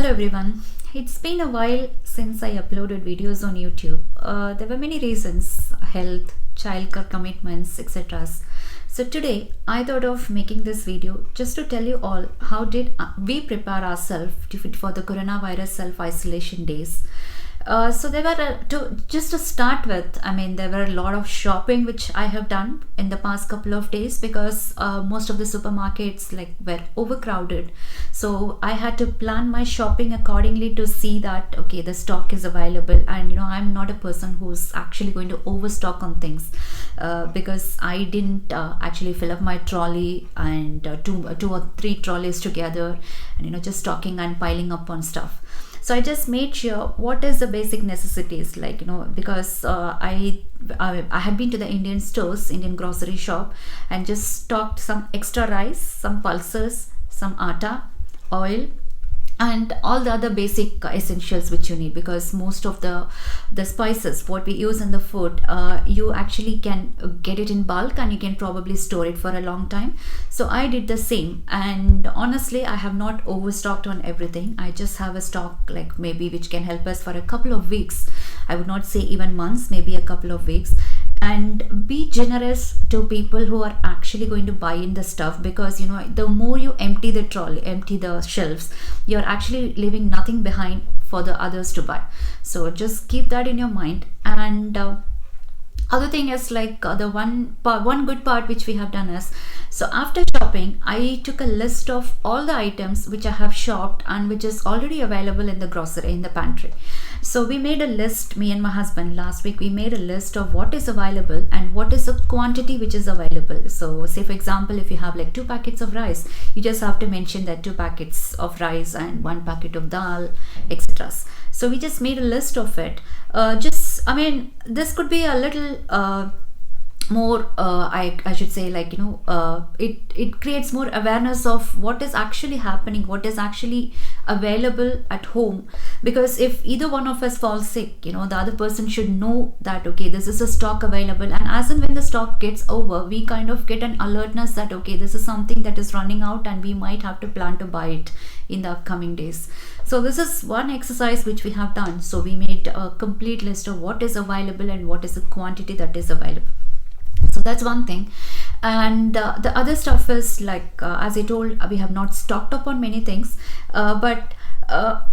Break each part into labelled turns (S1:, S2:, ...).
S1: Hello everyone. It's been a while since I uploaded videos on YouTube. There were many reasons: health, childcare commitments, etc. So today I thought of making this video just to tell you all how did we prepare ourselves for the coronavirus self-isolation days. So there were just to start with, there were a lot of shopping which I have done in the past couple of days because most of the supermarkets were overcrowded. So I had to plan my shopping accordingly to see that okay, the stock is available, and I'm not a person who's actually going to overstock on things because I didn't actually fill up my trolley and two or three trolleys together, and just stocking and piling up on stuff. So I just made sure what is the basic necessities, because I had been to the Indian grocery shop and just stocked some extra rice, some pulses, some atta, oil, and all the other basic essentials which you need, because most of the spices what we use in the food, you actually can get it in bulk and you can probably store it for a long time. So I did the same, and honestly I have not overstocked on everything. I just have a stock maybe which can help us for a couple of weeks. I would not say even months, maybe a couple of weeks. And be generous to people who are actually going to buy in the stuff, because the more you empty the trolley, empty the shelves, you're actually leaving nothing behind for the others to buy. So just keep that in your mind. And other thing is the one good part which we have done is, so after shopping I took a list of all the items which I have shopped and which is already available in the pantry. So we made a list, me and my husband, last week we made a list of what is available and what is the quantity which is available. So say for example, if you have 2 packets of rice, you just have to mention that 2 packets of rice and 1 packet of dal, etc. So we just made a list of it. This could be a little more I should say it creates more awareness of what is actually happening, what is actually available at home. Because if either one of us falls sick, the other person should know that okay, this is a stock available, and as and when the stock gets over, we kind of get an alertness that okay, this is something that is running out and we might have to plan to buy it in the upcoming days. So this is one exercise which we have done. So we made a complete list of what is available and what is the quantity that is available. So that's one thing. And the other stuff is as I told, we have not stocked up on many things, but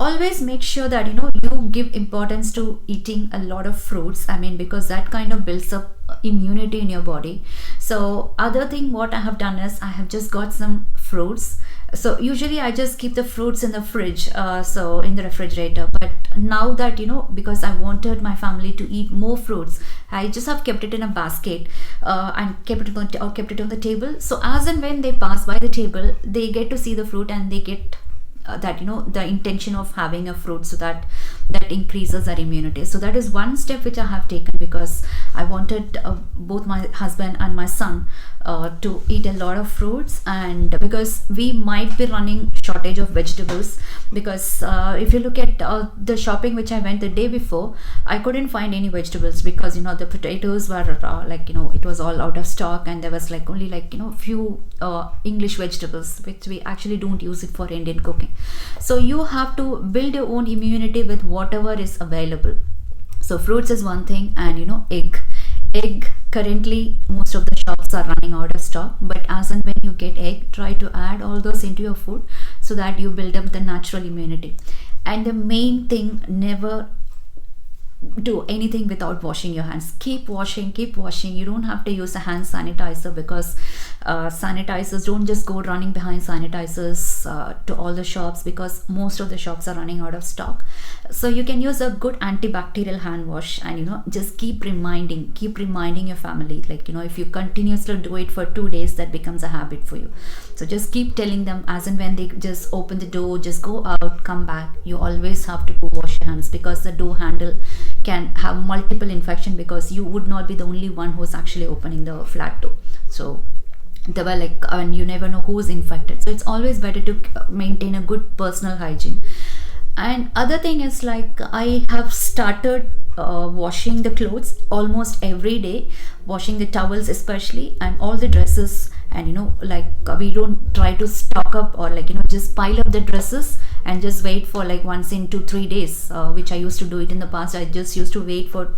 S1: always make sure that you give importance to eating a lot of fruits, because that kind of builds up immunity in your body. So other thing what I have done is I have just got some fruits. So usually I just keep the fruits in the fridge, so in the refrigerator, but now that because I wanted my family to eat more fruits, I just have kept it in a basket and kept it on the table. So as and when they pass by the table, they get to see the fruit and they get the intention of having a fruit, so that increases our immunity. So that is one step which I have taken, because I wanted both my husband and my son to eat a lot of fruits, and because we might be running shortage of vegetables, because if you look at the shopping which I went the day before, I couldn't find any vegetables, because the potatoes were it was all out of stock, and there was only few English vegetables which we actually don't use it for Indian cooking. So you have to build your own immunity with whatever is available. So fruits is one thing, and egg currently most of the shops are running out of stock, but as and when you get egg, try to add all those into your food so that you build up the natural immunity. And the main thing, never do anything without washing your hands. Keep washing. You don't have to use a hand sanitizer, because sanitizers, don't just go running behind sanitizers to all the shops, because most of the shops are running out of stock. So you can use a good antibacterial hand wash, and just keep reminding your family, if you continuously do it for 2 days, that becomes a habit for you. So just keep telling them, as and when they just open the door, just go out, come back, you always have to go wash your hands, because the door handle can have multiple infection, because you would not be the only one who's actually opening the flat door. So they were and you never know who's infected. So it's always better to maintain a good personal hygiene. And other thing is I have started washing the clothes almost every day, washing the towels especially, and all the dresses. And we don't try to stock up or just pile up the dresses and just wait for like once in 2-3 days, which I used to do it in the past. I just used to wait for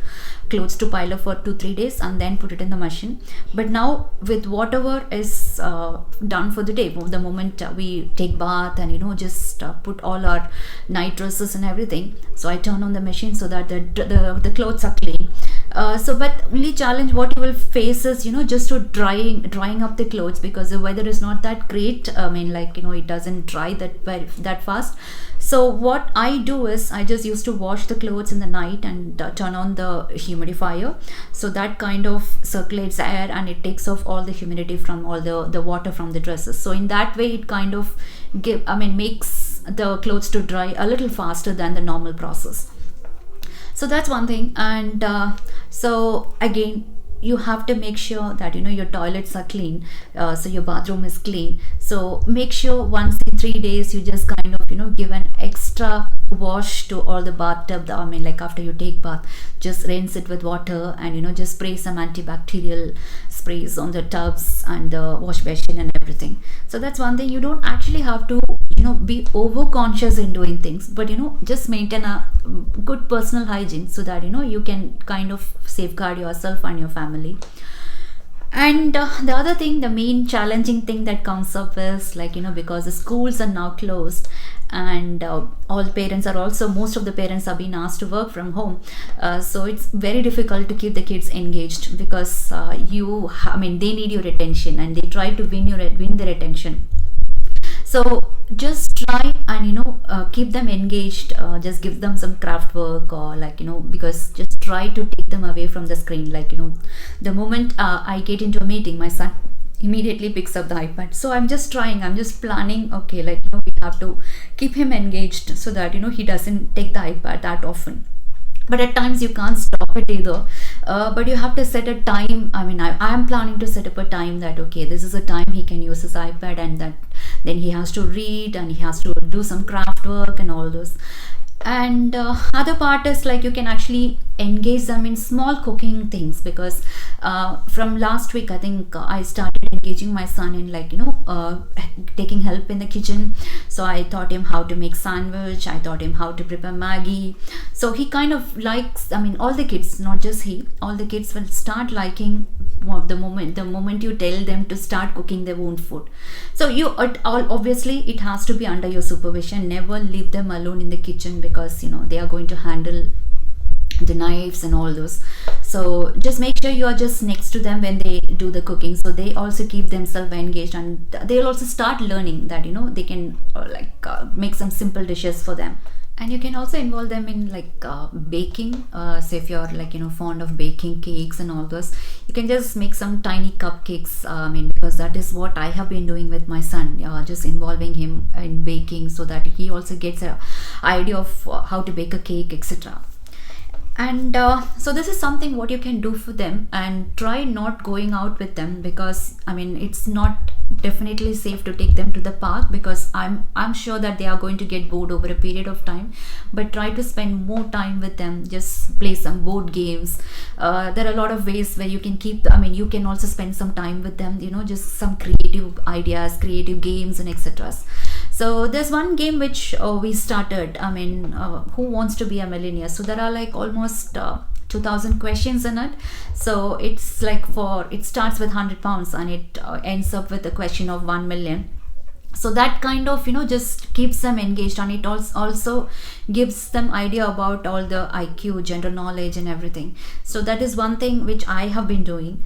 S1: clothes to pile up for 2-3 days and then put it in the machine. But now with whatever is done for the day, the moment we take bath and just put all our night dresses and everything, so I turn on the machine so that the clothes are clean. But only challenge what you will face is just to drying up the clothes, because the weather is not that great. I mean, like it doesn't dry that fast. So what I do is I just used to wash the clothes in the night and turn on the humidifier, so that kind of circulates air and it takes off all the humidity from all the water from the dresses. So in that way it kind of makes the clothes to dry a little faster than the normal process. So that's one thing. And so again, you have to make sure that your toilets are clean, so your bathroom is clean. So make sure once in 3 days you just kind of give an extra wash to all the bathtub. I mean, like after you take bath, just rinse it with water and just spray some antibacterial sprays on the tubs and the wash basin and everything. So that's one thing. You don't actually have to be over conscious in doing things, but just maintain a good personal hygiene, so that you can kind of safeguard yourself and your family. And the other thing, the main challenging thing that comes up is like because the schools are now closed, and most of the parents are being asked to work from home. So it's very difficult to keep the kids engaged, because they need your attention and they try to win their attention. So just try and keep them engaged. Just give them some craft work, or because just try to take them away from the screen. The moment I get into a meeting, my son immediately picks up the iPad. So I'm just planning, okay, we have to keep him engaged so that he doesn't take the iPad that often. But at times you can't stop it either. But you have to set a time. I mean, I am planning to set up a time that, okay, this is a time he can use his iPad, and that then he has to read and he has to do some craft work and all those. And other part is like you can actually engage them in small cooking things, because from last week I think I started engaging my son in taking help in the kitchen. So I taught him how to make sandwich, I taught him how to prepare Maggie. So he kind of likes, all the kids, not just he, all the kids will start liking the moment you tell them to start cooking their own food. So obviously it has to be under your supervision. Never leave them alone in the kitchen, because they are going to handle the knives and all those. So just make sure you are just next to them when they do the cooking, so they also keep themselves engaged, and they'll also start learning that they can make some simple dishes for them. And you can also involve them in baking. Say if you're fond of baking cakes and all those, you can just make some tiny cupcakes. Because that is what I have been doing with my son, just involving him in baking, so that he also gets an idea of how to bake a cake, etc. And so this is something what you can do for them. And try not going out with them, because it's not definitely safe to take them to the park, because I'm sure that they are going to get bored over a period of time. But try to spend more time with them. Just play some board games. There are a lot of ways where you can you can also spend some time with them, just some creative ideas, creative games and etc. So there's one game which we started, Who Wants to Be a Millionaire? So there are almost 2,000 questions in it. So it's it starts with £100 and it ends up with a question of 1 million. So that kind of just keeps them engaged, and it also gives them idea about all the IQ, general knowledge and everything. So that is one thing which I have been doing.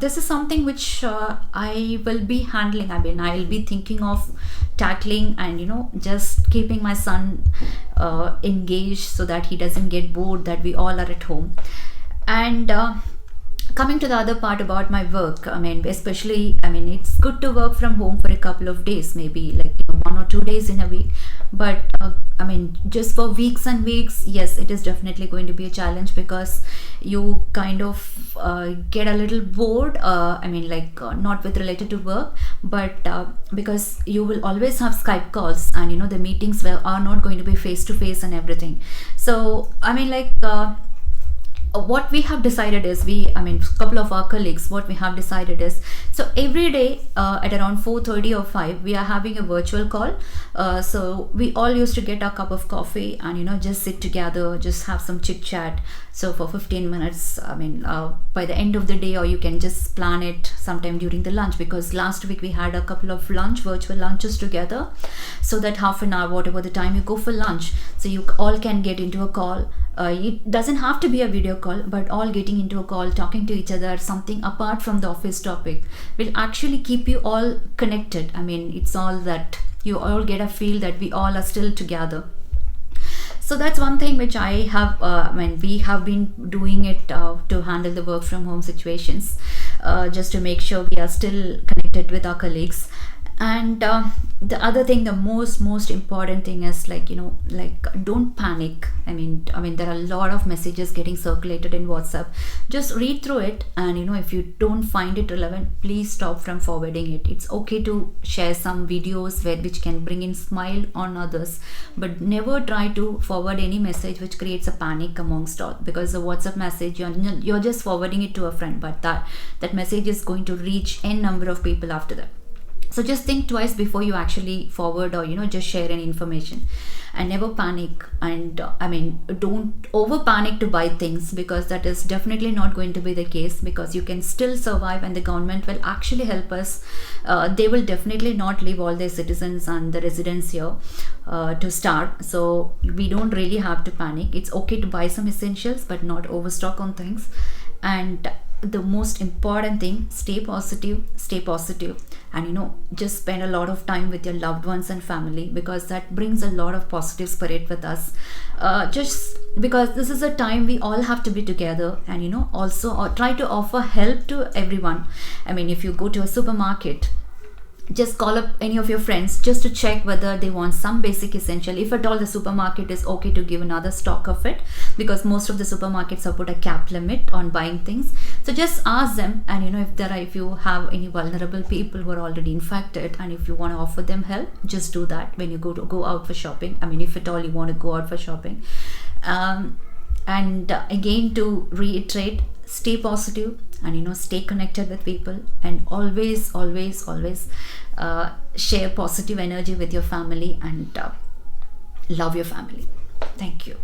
S1: This is something which I will be handling. I'll be thinking of tackling, and just keeping my son engaged, so that he doesn't get bored, that we all are at home. And coming to the other part about my work, especially it's good to work from home for a couple of days, maybe 1 or 2 days in a week. But just for weeks and weeks, yes, it is definitely going to be a challenge, because you kind of get a little bored. Not with related to work, but because you will always have Skype calls, and the meetings are not going to be face to face and everything. So what we have decided is, couple of our colleagues, what we have decided is, so every day at around 4:30 or 5, we are having a virtual call. So we all used to get a cup of coffee and just sit together, just have some chit chat. So for 15 minutes, by the end of the day, or you can just plan it sometime during the lunch, because last week we had a couple of virtual lunches together, so that half an hour, whatever the time you go for lunch, so you all can get into a call. It doesn't have to be a video call, but all getting into a call, talking to each other, something apart from the office topic, will actually keep you all connected. It's all that you all get a feel that we all are still together. So that's one thing which I have, we have been doing it to handle the work from home situations, just to make sure we are still connected with our colleagues. And the other thing, the most important thing is, don't panic. There are a lot of messages getting circulated in WhatsApp. Just read through it, and if you don't find it relevant, please stop from forwarding it. It's okay to share some videos which can bring in smile on others, but never try to forward any message which creates a panic amongst all, because the WhatsApp message, you're just forwarding it to a friend, but that message is going to reach n number of people after that. So just think twice before you actually forward or just share any information, and never panic. And don't over panic to buy things, because that is definitely not going to be the case, because you can still survive, and the government will actually help us. They will definitely not leave all their citizens and the residents here to starve. So we don't really have to panic. It's okay to buy some essentials, but not overstock on things. And the most important thing, stay positive, and just spend a lot of time with your loved ones and family, because that brings a lot of positive spirit with us. Just because this is a time we all have to be together, and also try to offer help to everyone. If you go to a supermarket, just call up any of your friends just to check whether they want some basic essential. If at all the supermarket is okay to give another stock of it, because most of the supermarkets have put a cap limit on buying things. So just ask them, and if you have any vulnerable people who are already infected, and if you want to offer them help, just do that when you go out for shopping. If at all you want to go out for shopping. And again, to reiterate, stay positive, and stay connected with people, and always share positive energy with your family, and love your family. Thank you.